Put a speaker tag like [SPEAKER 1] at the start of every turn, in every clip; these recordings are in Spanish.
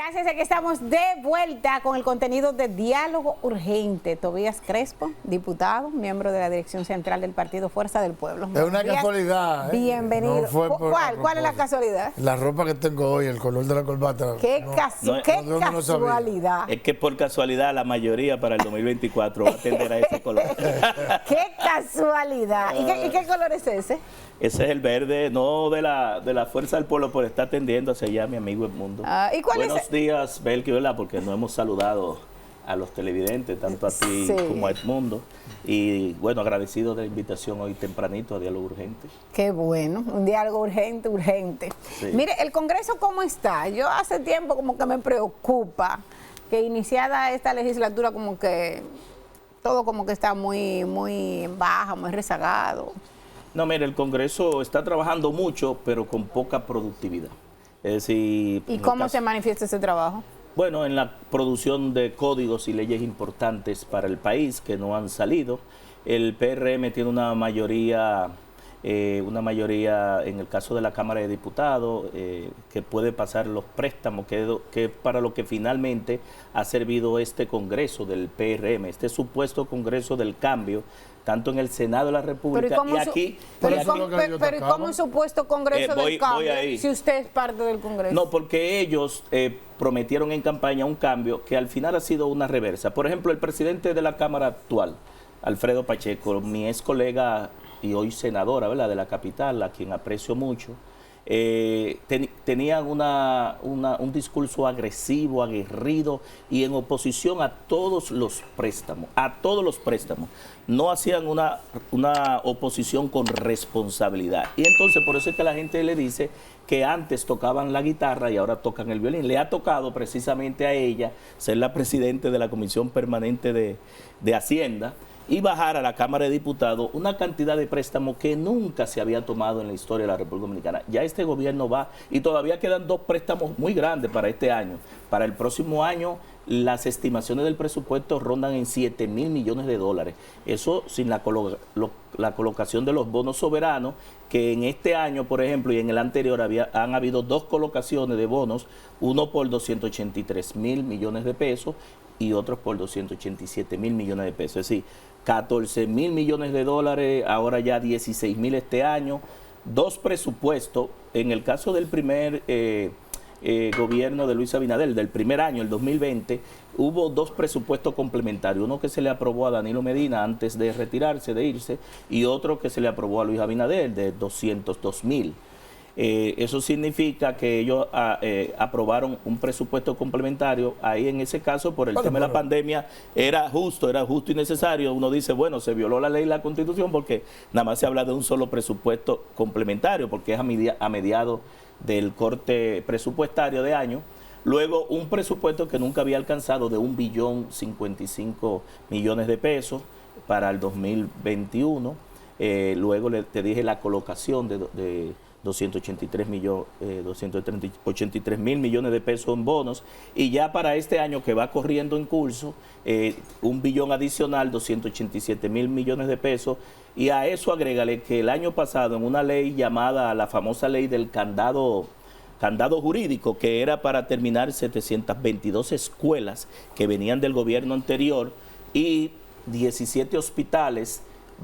[SPEAKER 1] Gracias, aquí estamos de vuelta con el contenido de Diálogo Urgente. Tobías Crespo, diputado, miembro de la Dirección Central del Partido Fuerza del Pueblo.
[SPEAKER 2] Es una casualidad.
[SPEAKER 1] Bienvenido.
[SPEAKER 2] No fue
[SPEAKER 1] ¿Cuál es la casualidad?
[SPEAKER 2] La ropa que tengo hoy, el color de la corbata.
[SPEAKER 1] ¿Qué casualidad?
[SPEAKER 3] Es que por casualidad la mayoría para el 2024 va a tender a ese color.
[SPEAKER 1] ¡Qué casualidad! ¿Y qué color es ese?
[SPEAKER 3] Ese es el verde, no de la Fuerza del Pueblo, pero está tendiendo hacia allá mi amigo Edmundo.
[SPEAKER 1] ¿Y cuál
[SPEAKER 3] Buenos días, Belki, ¿verdad? Porque no hemos saludado a los televidentes, tanto a ti como a Edmundo. Y bueno, agradecido de la invitación hoy tempranito a Diálogo Urgente.
[SPEAKER 1] Qué bueno, un diálogo urgente. Sí. Mire, ¿el Congreso cómo está? Yo hace tiempo como que me preocupa que iniciada esta legislatura como que todo como que está muy baja, muy rezagado.
[SPEAKER 3] No, mire, el Congreso está trabajando mucho, pero con poca productividad. Es decir,
[SPEAKER 1] ¿y cómo se manifiesta ese trabajo?
[SPEAKER 3] Bueno, en la producción de códigos y leyes importantes para el país que no han salido. El PRM tiene una mayoría en el caso de la Cámara de Diputados, que puede pasar los préstamos, que para lo que finalmente ha servido este Congreso del PRM, este supuesto Congreso del Cambio, tanto en el Senado de la República y aquí.
[SPEAKER 1] Pero ¿y cómo un supuesto Congreso del Cambio si usted es parte del Congreso?
[SPEAKER 3] No, porque ellos prometieron en campaña un cambio que al final ha sido una reversa. Por ejemplo, el presidente de la Cámara actual, Alfredo Pacheco, mi ex colega y hoy senadora, ¿verdad?, de la capital, a quien aprecio mucho, tenían un discurso agresivo, aguerrido y en oposición a todos los préstamos, No hacían una oposición con responsabilidad. Y entonces por eso es que la gente le dice que antes tocaban la guitarra y ahora tocan el violín. Le ha tocado precisamente a ella ser la presidenta de la Comisión Permanente de Hacienda y bajar a la Cámara de Diputados una cantidad de préstamos que nunca se había tomado en la historia de la República Dominicana. Ya este gobierno va y todavía quedan 2 préstamos muy grandes para este año. Para el próximo año las estimaciones del presupuesto rondan en 7.000 millones de dólares. Eso sin la colocación de los bonos soberanos, que en este año, por ejemplo, y en el anterior han habido 2 colocaciones de bonos, uno por 283.000 millones de pesos y otros por 287.000 millones de pesos. Es decir, 14.000 millones de dólares, ahora ya 16.000 este año. 2 presupuestos, en el caso del primer gobierno de Luis Abinader, del primer año, el 2020, hubo 2 presupuestos complementarios, uno que se le aprobó a Danilo Medina antes de retirarse, de irse, y otro que se le aprobó a Luis Abinader de 202.000. Eso significa que ellos aprobaron un presupuesto complementario. Ahí en ese caso, por el tema de la pandemia, era justo y necesario. Uno dice, bueno, se violó la ley y la Constitución porque nada más se habla de un solo presupuesto complementario, porque es a mediados del corte presupuestario de año. Luego, un presupuesto que nunca había alcanzado de 1.055 billones de pesos para el 2021. Luego te dije la colocación de 283.000 millones de pesos en bonos, y ya para este año que va corriendo en curso, 1 billón adicional, 287.000 millones de pesos, y a eso agrégale que el año pasado en una ley llamada la famosa ley del candado jurídico, que era para terminar 722 escuelas que venían del gobierno anterior y 17 hospitales,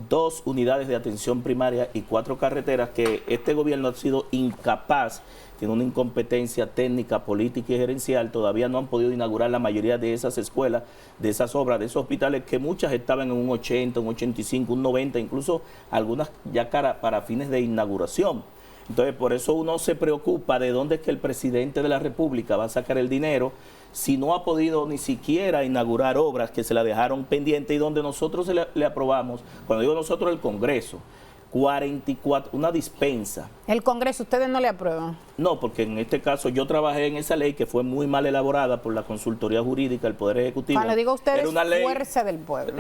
[SPEAKER 3] 2 unidades de atención primaria y 4 carreteras, que este gobierno ha sido incapaz, tiene una incompetencia técnica, política y gerencial. Todavía no han podido inaugurar la mayoría de esas escuelas, de esas obras, de esos hospitales, que muchas estaban en un 80, un 85, un 90, incluso algunas ya para fines de inauguración. Entonces, por eso uno se preocupa de dónde es que el presidente de la República va a sacar el dinero si no ha podido ni siquiera inaugurar obras que se la dejaron pendiente y donde nosotros le aprobamos, cuando digo nosotros, el Congreso, 44, una dispensa.
[SPEAKER 1] ¿El Congreso ustedes no le aprueban?
[SPEAKER 3] No, porque en este caso yo trabajé en esa ley que fue muy mal elaborada por la Consultoría Jurídica del Poder Ejecutivo.
[SPEAKER 1] Cuando digo ustedes, una ley, Fuerza del Pueblo.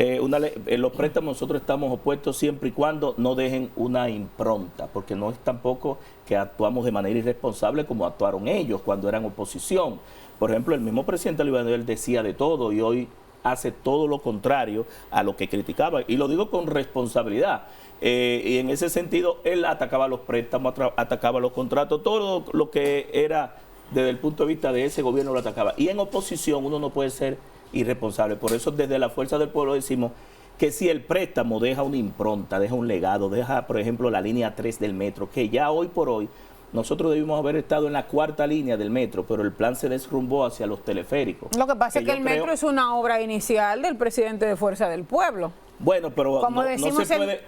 [SPEAKER 3] Los préstamos nosotros estamos opuestos siempre y cuando no dejen una impronta, porque no es tampoco que actuamos de manera irresponsable como actuaron ellos cuando eran oposición. Por ejemplo, el mismo presidente Luis Abinader decía de todo y hoy hace todo lo contrario a lo que criticaba, y lo digo con responsabilidad. Y en ese sentido, él atacaba los préstamos, atacaba los contratos, todo lo que era desde el punto de vista de ese gobierno lo atacaba. Y en oposición uno no puede ser irresponsable. Por eso desde la Fuerza del Pueblo decimos que si el préstamo deja una impronta, deja un legado, deja, por ejemplo, la línea 3 del metro, que ya hoy por hoy nosotros debimos haber estado en la 4ª línea del metro, pero el plan se desrumbó hacia los teleféricos.
[SPEAKER 1] Lo que pasa es que el metro es una obra inicial del presidente de Fuerza del Pueblo.
[SPEAKER 3] Bueno, pero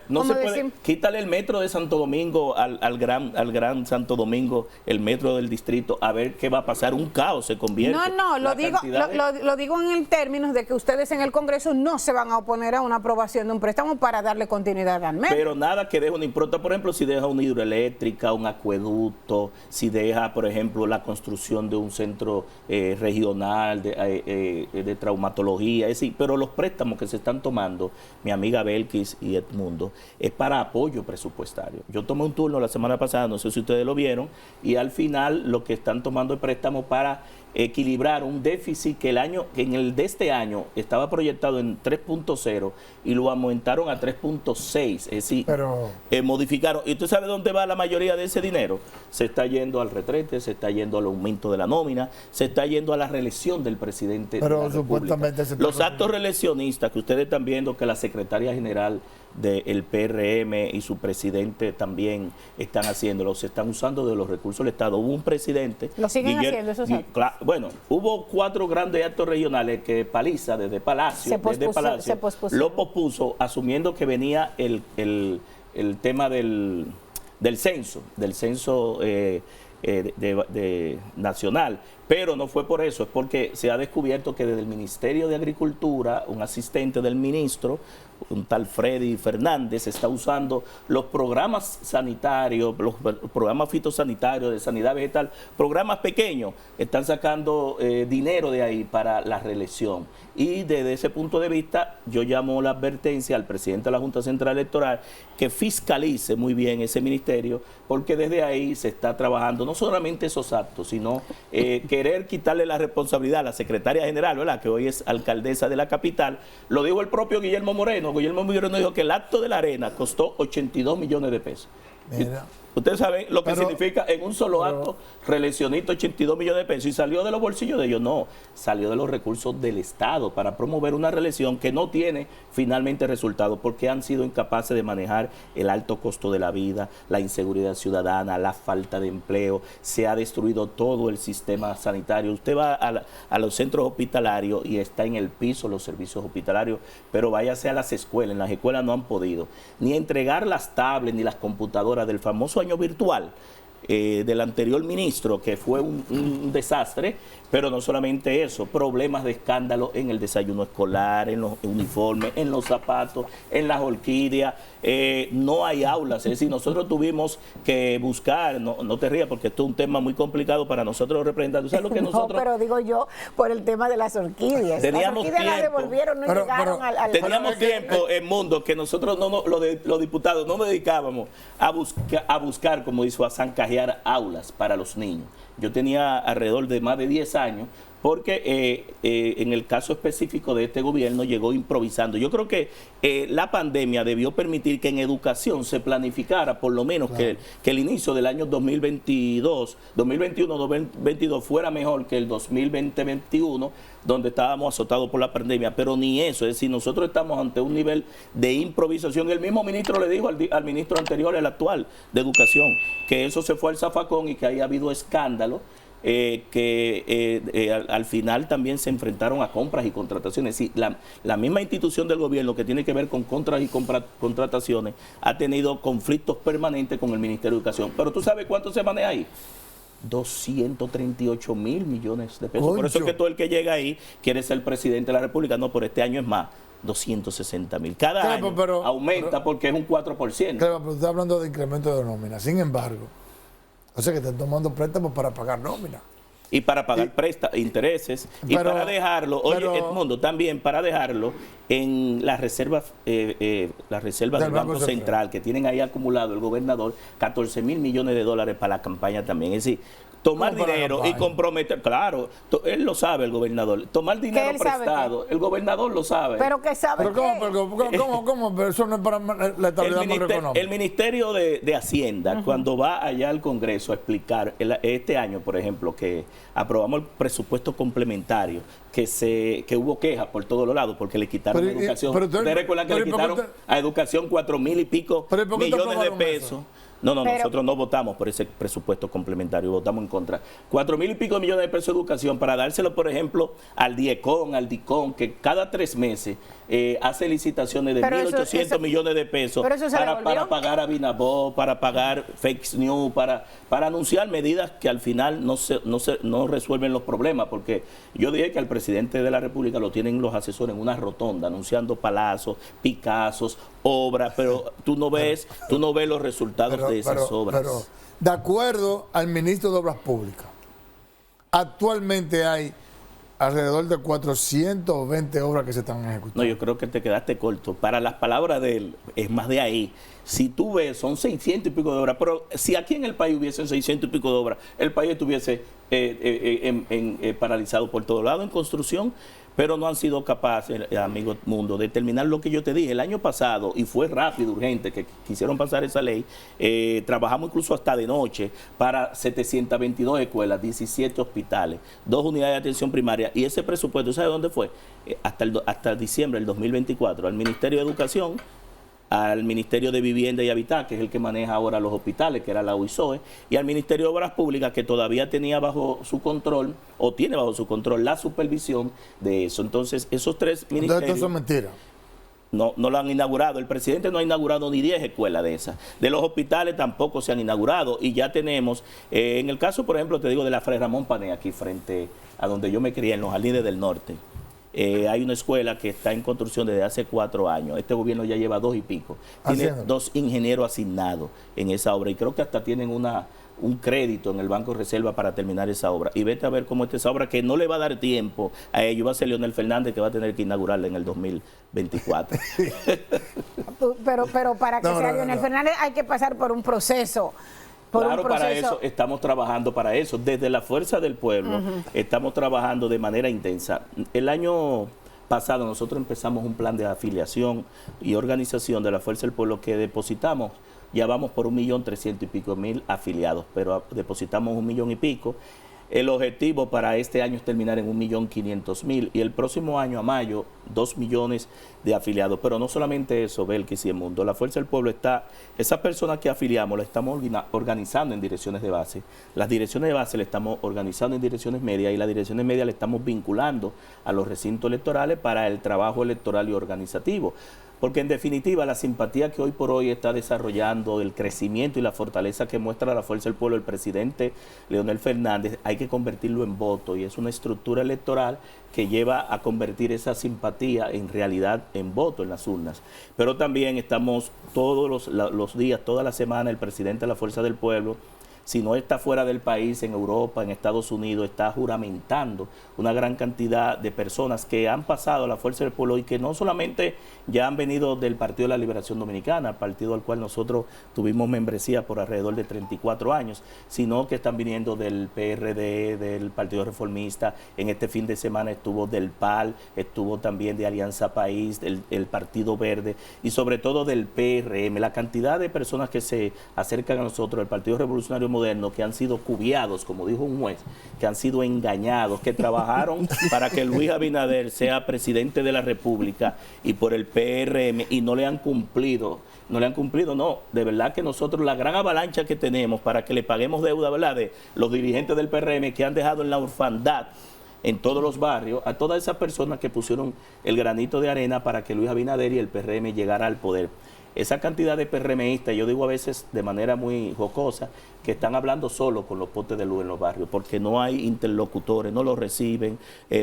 [SPEAKER 3] no se puede, quítale el metro de Santo Domingo al gran Santo Domingo, el metro del distrito, a ver qué va a pasar, un caos se convierte.
[SPEAKER 1] No, lo digo en el término de que ustedes en el Congreso no se van a oponer a una aprobación de un préstamo para darle continuidad al metro.
[SPEAKER 3] Pero nada que deje una impronta, por ejemplo, si deja una hidroeléctrica, un acueducto, si deja, por ejemplo, la construcción de un centro regional de traumatología, es decir, pero los préstamos que se están tomando, mi amiga Belkis y Edmundo, es para apoyo presupuestario. Yo tomé un turno la semana pasada, no sé si ustedes lo vieron, y al final lo que están tomando es préstamo para equilibrar un déficit que en el de este año estaba proyectado en 3.0 y lo aumentaron a 3.6, es decir, modificaron. ¿Y tú sabes dónde va la mayoría de ese dinero? Se está yendo al retrete, se está yendo al aumento de la nómina, se está yendo a la reelección del presidente de la
[SPEAKER 2] supuestamente
[SPEAKER 3] República. Los actos reeleccionistas que ustedes están viendo que la secretaria general del PRM y su presidente también están haciéndolo, se están usando de los recursos del Estado. Hubo un presidente...
[SPEAKER 1] ¿Lo siguen haciendo esos actos?
[SPEAKER 3] Bueno, hubo 4 grandes actos regionales que Paliza, desde Palacio, lo pospuso, asumiendo que venía el tema del censo nacional. Pero no fue por eso, es porque se ha descubierto que desde el Ministerio de Agricultura, un asistente del ministro, un tal Freddy Fernández, está usando los programas sanitarios, los programas fitosanitarios de sanidad vegetal, programas pequeños, están sacando dinero de ahí para la reelección. Y desde ese punto de vista, yo llamo la advertencia al presidente de la Junta Central Electoral que fiscalice muy bien ese ministerio, porque desde ahí se está trabajando no solamente esos actos, sino querer quitarle la responsabilidad a la secretaria general, ¿verdad?, que hoy es alcaldesa de la capital. Lo dijo el propio Guillermo Moreno. Guillermo Moreno dijo que el acto de la arena costó 82 millones de pesos.
[SPEAKER 2] Mira.
[SPEAKER 3] Ustedes saben lo que significa en un solo acto reeleccionista 82 millones de pesos. ¿Y salió de los bolsillos de ellos? No, salió de los recursos del Estado para promover una reelección que no tiene finalmente resultado porque han sido incapaces de manejar el alto costo de la vida, la inseguridad ciudadana, la falta de empleo. Se ha destruido todo el sistema sanitario. Usted va a los centros hospitalarios y está en el piso los servicios hospitalarios, pero váyase a las escuelas. En las escuelas no han podido ni entregar las tablets ni las computadoras del famoso año virtual del anterior ministro, que fue un desastre. Pero no solamente eso, problemas de escándalo en el desayuno escolar, en los uniformes, en los zapatos, en las orquídeas. No hay aulas, es decir, nosotros tuvimos que buscar, no te rías porque esto es un tema muy complicado para nosotros los representantes. ¿Sabes lo que nosotros?
[SPEAKER 1] No, pero digo yo por el tema de las orquídeas.
[SPEAKER 3] Teníamos
[SPEAKER 1] las orquídeas las devolvieron, no llegaron al...
[SPEAKER 3] Teníamos tiempo en mundo que nosotros los diputados no nos dedicábamos a buscar, como dice, a zancajear aulas para los niños. Yo tenía alrededor de más de 10 años, porque en el caso específico de este gobierno llegó improvisando. Yo creo que la pandemia debió permitir que en educación se planificara por lo menos que el inicio del año 2021-2022 fuera mejor que el 2020-2021, donde estábamos azotados por la pandemia, pero ni eso. Es decir, nosotros estamos ante un nivel de improvisación. El mismo ministro le dijo al ministro anterior, el actual, de Educación, que eso se fue al zafacón y que ahí ha habido escándalo. Al final también se enfrentaron a compras y contrataciones. Sí, la misma institución del gobierno que tiene que ver con compras y contrataciones ha tenido conflictos permanentes con el Ministerio de Educación. Pero ¿tú sabes cuánto se maneja ahí? 238 mil millones de pesos. Por eso es que todo el que llega ahí quiere ser presidente de la República. No, por este año es más, 260 mil. Cada año aumenta porque es un 4%.
[SPEAKER 2] Claro, pero usted está hablando de incremento de nómina. Sin embargo, o sea que están tomando préstamos para pagar nómina.
[SPEAKER 3] y para pagar intereses y para dejarlo, oye, Edmundo, también para dejarlo en las reservas del Banco Central, que tienen ahí acumulado el gobernador 14 mil millones de dólares para la campaña también. Es decir, tomar dinero y comprometer, claro, él lo sabe, el gobernador, tomar dinero prestado, el gobernador lo sabe.
[SPEAKER 1] Pero que sabe.
[SPEAKER 2] Pero ¿cómo? Pero eso no es para la estabilidad macroeconómica.
[SPEAKER 3] El Ministerio de Hacienda, cuando va allá al Congreso a explicar, este año, por ejemplo, que aprobamos el presupuesto complementario, que hubo quejas por todos los lados, porque le quitaron educación. Ustedes recuerdan que le quitaron a educación 4,000 y pico millones de pesos. No, nosotros no votamos por ese presupuesto complementario, votamos en contra. 4,000 y pico millones de pesos de educación para dárselo, por ejemplo, al DIECON, al DICON, que cada 3 meses hace licitaciones de 1.800 millones de pesos para pagar a Binabó, para pagar fake news, para anunciar medidas que al final no resuelven los problemas, porque yo dije que al presidente de la República lo tienen los asesores en una rotonda, anunciando palazos, picazos, obras, pero tú no ves los resultados de esas obras.
[SPEAKER 2] Pero, de acuerdo al ministro de Obras Públicas, actualmente hay alrededor de 420 obras que se están ejecutando.
[SPEAKER 3] No, yo creo que te quedaste corto. Para las palabras de él, es más de ahí. Si tú ves, son 600 y pico de obras, pero si aquí en el país hubiesen 600 y pico de obras, el país estuviese paralizado por todos lados en construcción, pero no han sido capaces, amigo Mundo, de terminar lo que yo te dije el año pasado, y fue rápido, urgente, que quisieron pasar esa ley. Trabajamos incluso hasta de noche para 722 escuelas, 17 hospitales, 2 unidades de atención primaria, y ese presupuesto, ¿sabe dónde fue? Hasta diciembre del 2024, al Ministerio de Educación, al Ministerio de Vivienda y Hábitat, que es el que maneja ahora los hospitales, que era la UISOE, y al Ministerio de Obras Públicas, que todavía tenía bajo su control, o tiene bajo su control, la supervisión de eso. Entonces, esos 3 ministerios...
[SPEAKER 2] Entonces, eso es mentira.
[SPEAKER 3] No lo han inaugurado. El presidente no ha inaugurado ni 10 escuelas de esas. De los hospitales tampoco se han inaugurado. Y ya tenemos, en el caso, por ejemplo, te digo, de la Fray Ramón Pané, aquí frente a donde yo me crié, en los Jardines del Norte. Hay una escuela que está en construcción desde hace 4 años. Este gobierno ya lleva 2 y pico. Tiene 2 ingenieros asignados en esa obra y creo que hasta tienen un crédito en el Banco de Reserva para terminar esa obra. Y vete a ver cómo está esa obra, que no le va a dar tiempo a ello. Va a ser Leonel Fernández, que va a tener que inaugurarla en el 2024.
[SPEAKER 1] pero para que sea Leonel Fernández hay que pasar por un proceso.
[SPEAKER 3] Claro, para eso estamos trabajando para eso. Desde la Fuerza del Pueblo estamos trabajando de manera intensa. El año pasado nosotros empezamos un plan de afiliación y organización de la Fuerza del Pueblo que depositamos. Ya vamos por 1.300.000 y pico afiliados, pero depositamos 1 millón y pico. El objetivo para este año es terminar en 1.500.000 y el próximo año, a mayo, 2 millones de afiliados. Pero no solamente eso, Belkis y el Mundo. La Fuerza del Pueblo está, esas personas que afiliamos, las estamos organizando en direcciones de base. Las direcciones de base las estamos organizando en direcciones medias y las direcciones medias las estamos vinculando a los recintos electorales para el trabajo electoral y organizativo. Porque en definitiva la simpatía que hoy por hoy está desarrollando, el crecimiento y la fortaleza que muestra la Fuerza del Pueblo el presidente Leonel Fernández, hay que convertirlo en voto y es una estructura electoral que lleva a convertir esa simpatía en realidad en voto en las urnas. Pero también estamos todos los días, toda la semana, el presidente de la Fuerza del Pueblo, si no está fuera del país, en Europa, en Estados Unidos, está juramentando una gran cantidad de personas que han pasado a la Fuerza del Pueblo y que no solamente ya han venido del Partido de la Liberación Dominicana, partido al cual nosotros tuvimos membresía por alrededor de 34 años, sino que están viniendo del PRD, del Partido Reformista. En este fin de semana estuvo del PAL, estuvo también de Alianza País, el Partido Verde y sobre todo del PRM. La cantidad de personas que se acercan a nosotros, el Partido Revolucionario Moderno, que han sido cubiados, como dijo un juez, que han sido engañados, que trabajaron para que Luis Abinader sea presidente de la República y por el PRM y no le han cumplido. No, de verdad que nosotros la gran avalancha que tenemos para que le paguemos deuda, ¿verdad?, de los dirigentes del PRM que han dejado en la orfandad en todos los barrios, a todas esas personas que pusieron el granito de arena para que Luis Abinader y el PRM llegara al poder. Esa cantidad de PRMistas, yo digo a veces de manera muy jocosa, que están hablando solo con los potes de luz en los barrios, porque no hay interlocutores, no los reciben,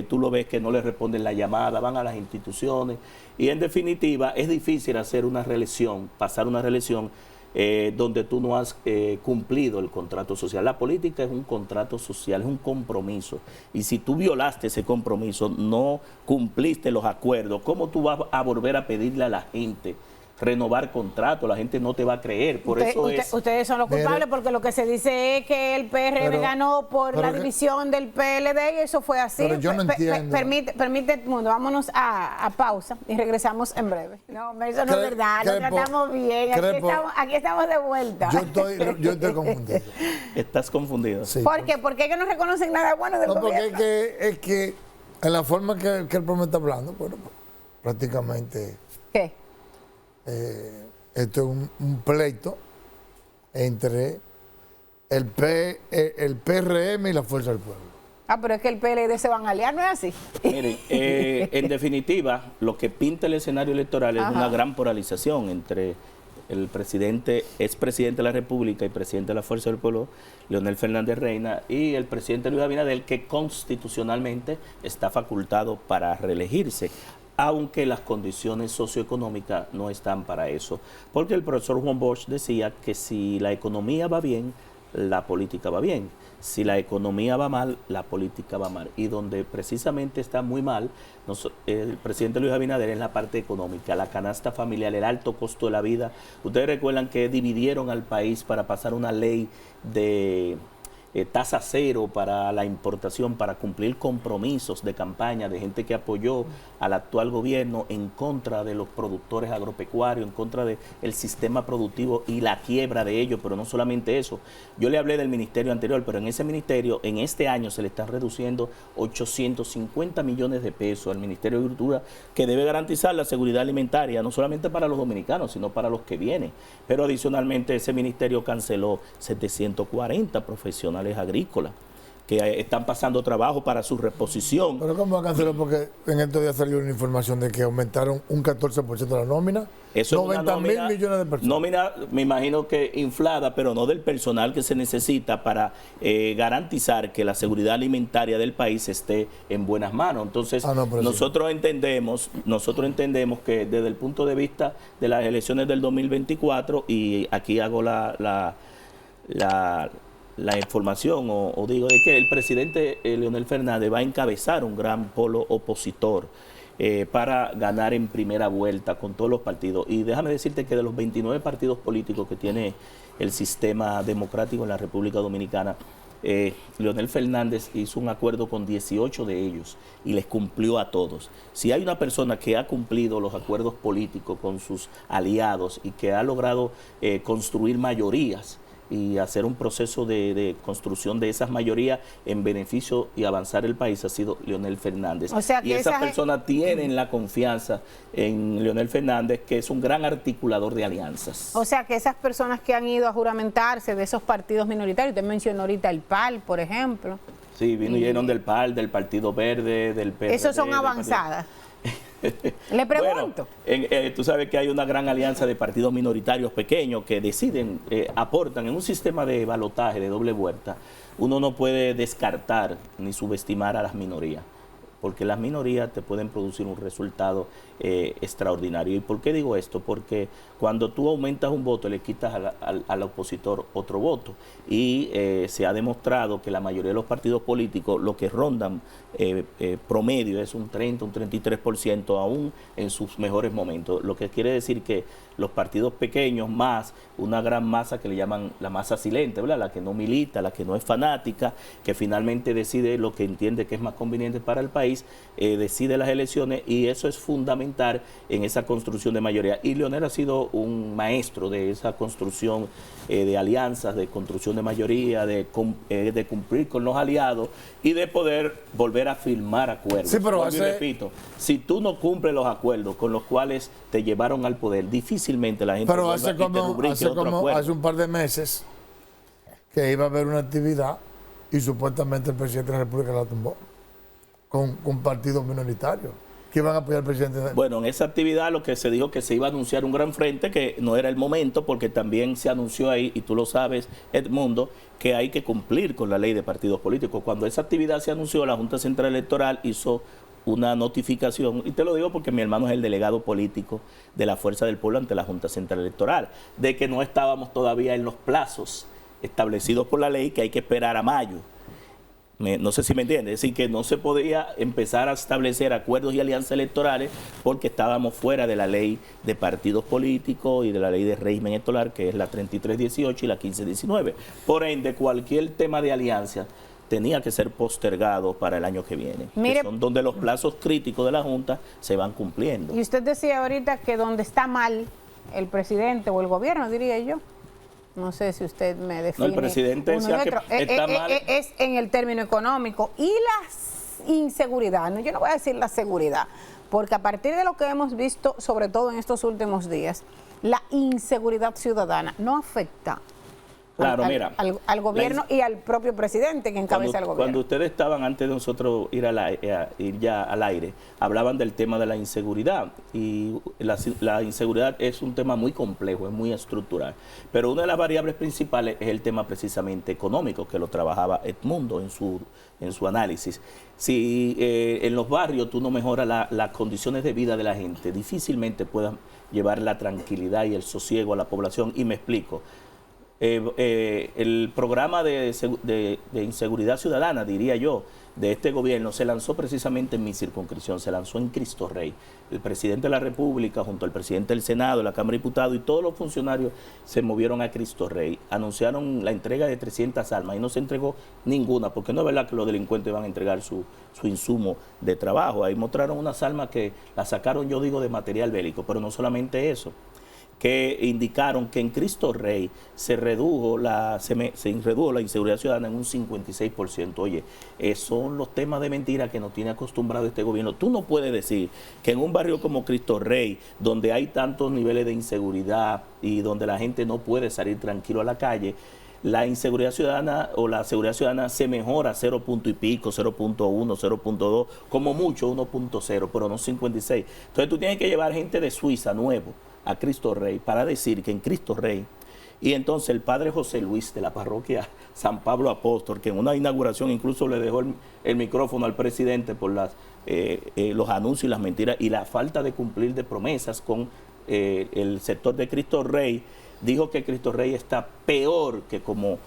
[SPEAKER 3] tú lo ves que no les responden la llamada, van a las instituciones, y en definitiva es difícil hacer una reelección, pasar una reelección, donde tú no has cumplido el contrato social. La política es un contrato social, es un compromiso. Y si tú violaste ese compromiso, no cumpliste los acuerdos, ¿cómo tú vas a volver a pedirle a la gente renovar contrato? La gente no te va a creer.
[SPEAKER 1] Ustedes son los culpables, porque lo que se dice es que el PRM ganó por la división del PLD, y eso fue así.
[SPEAKER 2] Pero yo no entiendo.
[SPEAKER 1] Permite, mundo, vámonos a pausa y regresamos en breve. No, eso no es verdad, lo tratamos bien, aquí estamos de vuelta.
[SPEAKER 2] Yo estoy confundido.
[SPEAKER 3] ¿Estás confundido?
[SPEAKER 2] Sí,
[SPEAKER 1] ¿Por qué? ¿Por qué que no reconocen nada bueno del gobierno?
[SPEAKER 2] Porque es que en la forma que el problema está hablando, bueno, prácticamente...
[SPEAKER 1] ¿Qué?
[SPEAKER 2] Esto es un pleito entre el PRM y la Fuerza del Pueblo.
[SPEAKER 1] Pero es que el PLD se van a aliar, ¿no es así?
[SPEAKER 3] Miren, en definitiva, lo que pinta el escenario electoral es una gran polarización entre el expresidente de la República y presidente de la Fuerza del Pueblo, Leonel Fernández Reina, y el presidente Luis Abinader, que constitucionalmente está facultado para reelegirse, aunque las condiciones socioeconómicas no están para eso. Porque el profesor Juan Bosch decía que si la economía va bien, la política va bien. Si la economía va mal, la política va mal. Y donde precisamente está muy mal el presidente Luis Abinader es la parte económica, la canasta familiar, el alto costo de la vida. Ustedes recuerdan que dividieron al país para pasar una ley de tasa cero para la importación, para cumplir compromisos de campaña de gente que apoyó al actual gobierno en contra de los productores agropecuarios, en contra del sistema productivo y la quiebra de ellos. Pero no solamente eso, yo le hablé del ministerio anterior, pero en ese ministerio en este año se le están reduciendo 850 millones de pesos al Ministerio de Agricultura, que debe garantizar la seguridad alimentaria no solamente para los dominicanos, sino para los que vienen. Pero adicionalmente ese ministerio canceló 740 profesionales agrícolas que están pasando trabajo para su reposición.
[SPEAKER 2] ¿Pero cómo va a cancelar? Porque en estos días salió una información de que aumentaron un 14% de la nómina.
[SPEAKER 3] Eso
[SPEAKER 2] 90.000 millones de personas.
[SPEAKER 3] Nómina, me imagino que inflada, pero no del personal que se necesita para garantizar que la seguridad alimentaria del país esté en buenas manos. Entonces, nosotros entendemos que desde el punto de vista de las elecciones del 2024, y aquí hago la información o digo de que el presidente Leonel Fernández va a encabezar un gran polo opositor para ganar en primera vuelta con todos los partidos. Y déjame decirte que de los 29 partidos políticos que tiene el sistema democrático en la República Dominicana, Leonel Fernández hizo un acuerdo con 18 de ellos y les cumplió a todos. Si hay una persona que ha cumplido los acuerdos políticos con sus aliados y que ha logrado construir mayorías y hacer un proceso de construcción de esas mayorías en beneficio y avanzar el país, ha sido Leonel Fernández.
[SPEAKER 1] O sea que
[SPEAKER 3] y esas personas tienen la confianza en Leonel Fernández, que es un gran articulador de alianzas.
[SPEAKER 1] O sea que esas personas que han ido a juramentarse de esos partidos minoritarios, usted mencionó ahorita el PAL, por ejemplo.
[SPEAKER 3] Sí, vinieron del PAL, del Partido Verde, del PRD.
[SPEAKER 1] Esos son avanzadas. Le pregunto.
[SPEAKER 3] Bueno, tú sabes que hay una gran alianza de partidos minoritarios pequeños que deciden, aportan en un sistema de balotaje de doble vuelta. Uno no puede descartar ni subestimar a las minorías, porque las minorías te pueden producir un resultado extraordinario. ¿Y por qué digo esto? Porque cuando tú aumentas un voto, le quitas al opositor otro voto. Y se ha demostrado que la mayoría de los partidos políticos, lo que rondan promedio es un 30, un 33%, aún en sus mejores momentos. Lo que quiere decir que los partidos pequeños, más una gran masa que le llaman la masa silente, ¿verdad? La que no milita, la que no es fanática, que finalmente decide lo que entiende que es más conveniente para el país, decide las elecciones, y eso es fundamental en esa construcción de mayoría. Y Leonel ha sido un maestro de esa construcción de alianzas, de construcción de mayoría, de cumplir con los aliados y de poder volver a firmar acuerdos.
[SPEAKER 2] Sí, pero
[SPEAKER 3] repito, si tú no cumples los acuerdos con los cuales te llevaron al poder, difícilmente la gente
[SPEAKER 2] pero hace un par de meses que iba a haber una actividad y supuestamente el presidente de la República la tumbó con partidos minoritarios que iban a apoyar al presidente.
[SPEAKER 3] Bueno, en esa actividad lo que se dijo que se iba a anunciar un gran frente, que no era el momento, porque también se anunció ahí, y tú lo sabes, Edmundo, que hay que cumplir con la ley de partidos políticos. Cuando esa actividad se anunció, la Junta Central Electoral hizo una notificación, y te lo digo porque mi hermano es el delegado político de la Fuerza del Pueblo ante la Junta Central Electoral, de que no estábamos todavía en los plazos establecidos por la ley, que hay que esperar a mayo. No sé si me entiendes, es decir, que no se podía empezar a establecer acuerdos y alianzas electorales porque estábamos fuera de la ley de partidos políticos y de la ley de régimen electoral, que es la 3318 y la 1519. Por ende, cualquier tema de alianza tenía que ser postergado para el año que viene,
[SPEAKER 1] Mire,
[SPEAKER 3] que son donde los plazos críticos de la Junta se van cumpliendo.
[SPEAKER 1] Y usted decía ahorita que donde está mal el presidente o el gobierno, diría yo, no sé si usted me define.
[SPEAKER 3] No, el presidente decía que está mal.
[SPEAKER 1] Es en el término económico y la inseguridad. No, yo no voy a decir la seguridad, porque a partir de lo que hemos visto, sobre todo en estos últimos días, la inseguridad ciudadana no afecta al gobierno y al propio presidente que encabeza el gobierno.
[SPEAKER 3] Cuando ustedes estaban, antes de nosotros ir ya al aire, hablaban del tema de la inseguridad, y la inseguridad es un tema muy complejo, es muy estructural, pero una de las variables principales es el tema precisamente económico, que lo trabajaba Edmundo en su análisis. Si en los barrios tú no mejoras las condiciones de vida de la gente, difícilmente puedas llevar la tranquilidad y el sosiego a la población, y me explico. El programa de inseguridad ciudadana, diría yo, de este gobierno se lanzó precisamente en mi circunscripción, se lanzó en Cristo Rey. El presidente de la República, junto al presidente del Senado, la Cámara de Diputados y todos los funcionarios se movieron a Cristo Rey. Anunciaron la entrega de 300 armas y no se entregó ninguna, porque no es verdad que los delincuentes van a entregar su insumo de trabajo. Ahí mostraron unas armas que las sacaron, yo digo, de material bélico, pero no solamente eso, que indicaron que en Cristo Rey se redujo la inseguridad ciudadana en un 56%. Oye, son los temas de mentira que nos tiene acostumbrado este gobierno. Tú no puedes decir que en un barrio como Cristo Rey, donde hay tantos niveles de inseguridad y donde la gente no puede salir tranquilo a la calle, la inseguridad ciudadana o la seguridad ciudadana se mejora 0 punto y pico, 0.1, 0.2, como mucho 1.0, pero no 56. Entonces tú tienes que llevar gente de Suiza nuevo a Cristo Rey para decir que en Cristo Rey, y entonces el padre José Luis de la parroquia San Pablo Apóstol, que en una inauguración incluso le dejó el micrófono al presidente por los anuncios y las mentiras y la falta de cumplir de promesas con el sector de Cristo Rey, dijo que Cristo Rey está peor que como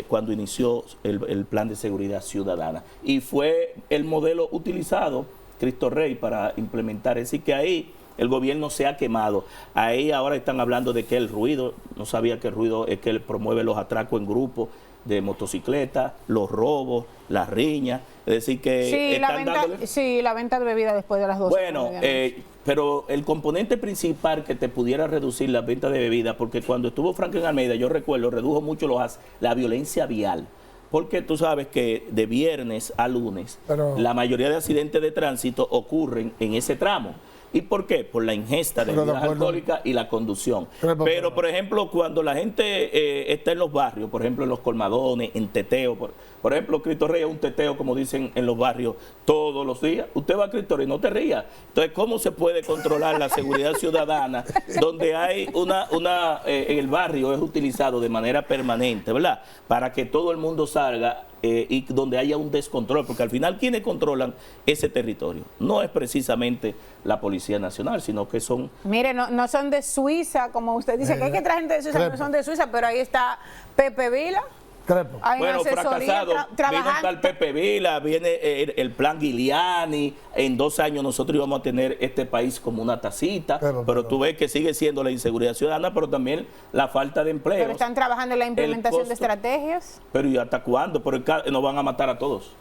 [SPEAKER 3] cuando inició el plan de seguridad ciudadana, y fue el modelo utilizado Cristo Rey para implementar. Es decir, que ahí el gobierno se ha quemado. Ahí ahora están hablando de que el ruido, no sabía que el ruido es que él promueve los atracos en grupo de motocicletas, los robos, las riñas. Es decir, que
[SPEAKER 1] la venta de bebidas después de las 12.
[SPEAKER 3] Bueno, pero el componente principal que te pudiera reducir la venta de bebidas, porque cuando estuvo Franklin Almeida, yo recuerdo, redujo mucho la violencia vial. Porque tú sabes que de viernes a lunes, la mayoría de accidentes de tránsito ocurren en ese tramo. ¿Y por qué? Por la ingesta de bebidas alcohólicas y la conducción. Pero, por ejemplo, cuando la gente está en los barrios, por ejemplo, en los colmadones, en teteo, por ejemplo, Cristo Rey es un teteo, como dicen en los barrios, todos los días. Usted va a Cristo Rey, no te rías. Entonces, ¿cómo se puede controlar la seguridad ciudadana donde hay en el barrio es utilizado de manera permanente, ¿verdad? Para que todo el mundo salga y donde haya un descontrol, porque al final, ¿quiénes controlan ese territorio? No es precisamente la Policía Nacional, sino que son...
[SPEAKER 1] Mire, no son de Suiza, como usted dice, que hay que traer gente de Suiza, no son de Suiza, pero ahí está Pepe Vila.
[SPEAKER 3] Bueno, fracasado, viene tal Pepe Vila, viene el plan Giuliani, en 2 años nosotros íbamos a tener este país como una tacita, pero tú ves que sigue siendo la inseguridad ciudadana, pero también la falta de empleo.
[SPEAKER 1] Pero están trabajando en la implementación de estrategias.
[SPEAKER 3] Pero ¿y hasta cuándo? Nos van a matar a todos.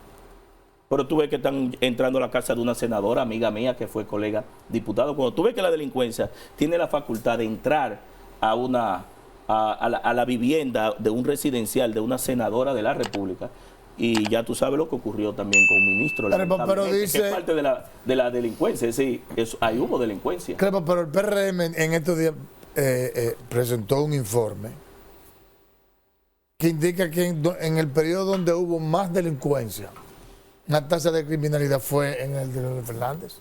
[SPEAKER 3] Pero tú ves que están entrando a la casa de una senadora, amiga mía, que fue colega diputado. Cuando tú ves que la delincuencia tiene la facultad de entrar a la vivienda de un residencial de una senadora de la República, y ya tú sabes lo que ocurrió también con un ministro,
[SPEAKER 2] pero dice,
[SPEAKER 3] que es parte de la delincuencia, es decir, ahí hubo delincuencia.
[SPEAKER 2] Claro, pero el PRM en estos días presentó un informe que indica que en el periodo donde hubo más delincuencia, una tasa de criminalidad fue en el de Leonel Fernández.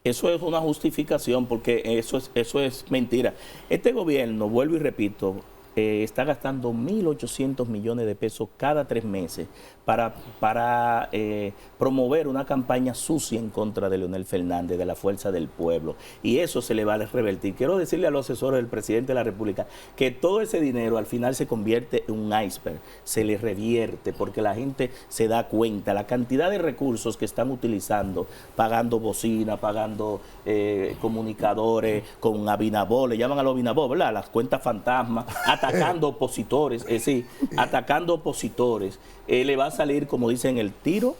[SPEAKER 3] Eso es una justificación, porque eso es mentira. Este gobierno, vuelvo y repito, está gastando 1.800 millones de pesos cada 3 meses para promover una campaña sucia en contra de Leonel Fernández, de la Fuerza del Pueblo. Y eso se le va a revertir. Quiero decirle a los asesores del presidente de la República que todo ese dinero al final se convierte en un iceberg, se le revierte porque la gente se da cuenta, la cantidad de recursos que están utilizando, pagando bocina, pagando comunicadores, con Abinabó, le llaman a los Abinabó, ¿verdad? Las cuentas fantasmas, atacando opositores, atacando opositores, le va a salir, como dicen, el tiro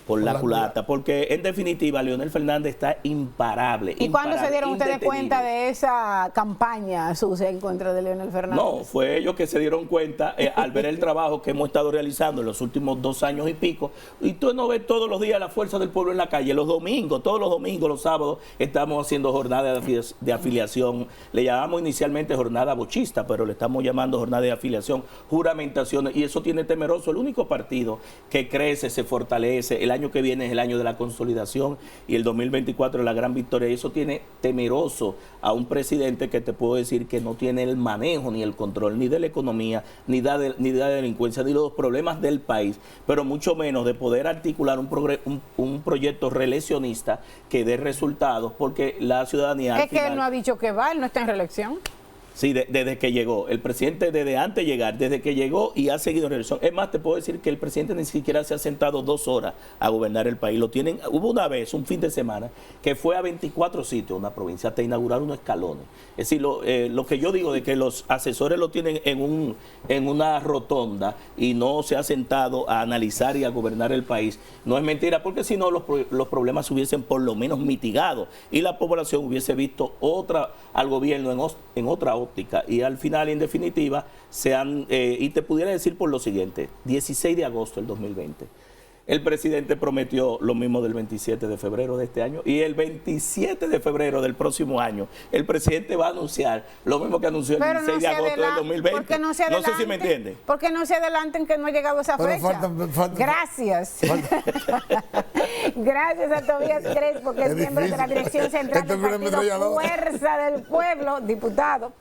[SPEAKER 3] por la culata, porque en definitiva Leonel Fernández está imparable.
[SPEAKER 1] ¿Y cuándo se dieron ustedes cuenta de esa campaña sucia en contra de Leonel Fernández?
[SPEAKER 3] No, fue ellos que se dieron cuenta al ver el trabajo que hemos estado realizando en los últimos 2 años y pico. Y tú no ves todos los días la Fuerza del Pueblo en la calle, los domingos, todos los domingos, los sábados, estamos haciendo jornada de afiliación. Le llamamos inicialmente jornada bochista, pero le estamos llamando jornada de afiliación, juramentaciones, y eso tiene temeroso. El único partido que crece, se fortalece, el año que viene es el año de la consolidación y el 2024 es la gran victoria, y eso tiene temeroso a un presidente que te puedo decir que no tiene el manejo ni el control ni de la economía, ni de la delincuencia, ni de los problemas del país, pero mucho menos de poder articular un proyecto reeleccionista que dé resultados, porque la ciudadanía...
[SPEAKER 1] Es que él no ha dicho que va, él no está en reelección.
[SPEAKER 3] Sí, desde que llegó. El presidente desde antes de llegar, desde que llegó y ha seguido en reelección. Es más, te puedo decir que el presidente ni siquiera se ha sentado 2 horas a gobernar el país. Hubo una vez, un fin de semana, que fue a 24 sitios, una provincia, hasta inaugurar unos escalones. Es decir, lo que yo digo de que los asesores lo tienen en una rotonda y no se ha sentado a analizar y a gobernar el país, no es mentira, porque si no los problemas se hubiesen por lo menos mitigado y la población hubiese visto al gobierno en otra óptica. Y al final, en definitiva, y te pudiera decir por lo siguiente: 16 de agosto del 2020, el presidente prometió lo mismo del 27 de febrero de este año, y el 27 de febrero del próximo año, el presidente va a anunciar lo mismo que anunció el 16 de agosto del 2020.
[SPEAKER 1] No sé si me entiende. ¿Por qué no se adelanten que no ha llegado esa fecha? Gracias. Gracias a Tobías Crespo, que es miembro de la dirección central del partido Fuerza del Pueblo, diputado.